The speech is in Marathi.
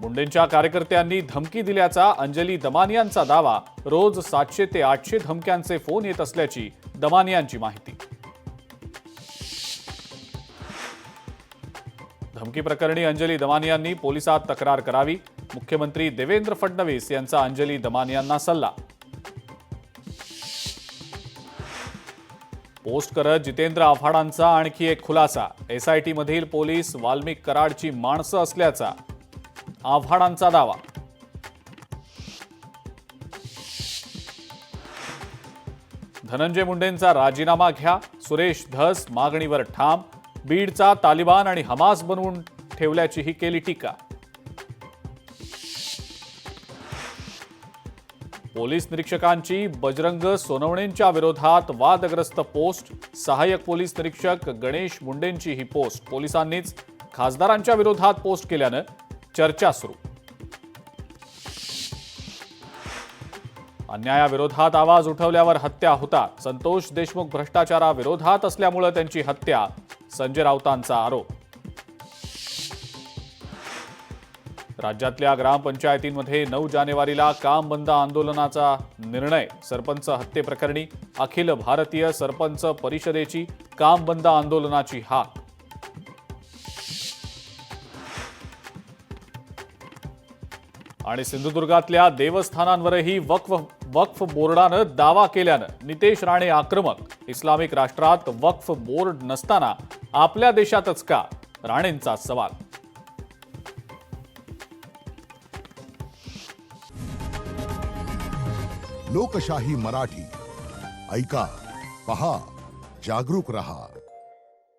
मुंडेंच्या कार्यकर्त्यांनी धमकी दिल्याचा अंजली दमानियांचा दावा। रोज 700 ते 800 धमक्यांचे फोन येत असल्याची दमानियांची माहिती। धमकी प्रकरणी अंजली दमानियांनी पोलिसात तक्रार करावी। मुख्यमंत्री देवेंद्र फडणवीस यांचा अंजली दमानियांना सल्ला। पोस्ट करत जितेंद्र आव्हाडांचा आणखी एक खुलासा। एसआयटी मधील पोलीस वाल्मिक कराडची माणसं असल्याचा आव्हाडांचा दावा। धनंजय मुंडेंचा राजीनामा घ्या, सुरेश धस मागणीवर ठाम। बीडचा तालिबान आणि हमास बनवून ठेवल्याचीही केली टीका। पोलीस निरीक्षकांची बजरंग सोनवणेंच्या विरोधात वादग्रस्त पोस्ट। सहाय्यक पोलीस निरीक्षक गणेश मुंडेंची ही पोस्ट पोलिसांनीच खासदारांच्या विरोधात पोस्ट केल्यानं चर्चा सुरू। अन्यायाविरोधात आवाज उठवल्यावर हत्या होतात। संतोष देशमुख भ्रष्टाचाराविरोधात असल्यामुळे त्यांची हत्या, संजय राऊतांचा आरोप। राज्यातल्या ग्रामपंचायतींमध्ये 9 जानेवारीला काम बंद आंदोलनाचा निर्णय। सरपंच हत्येप्रकरणी अखिल भारतीय सरपंच परिषदेची काम बंद आंदोलनाची हाक। आणि सिंधुदुर्गातल्या देवस्थानांवरही वक्फ बोर्डानं दावा केल्यानं नितेश राणे आक्रमक। इस्लामिक राष्ट्रात वक्फ बोर्ड नसताना आपल्या देशातच का, राणेंचा सवाल। लोकशाही मराठी ऐका, पहा, जागरूक रहा।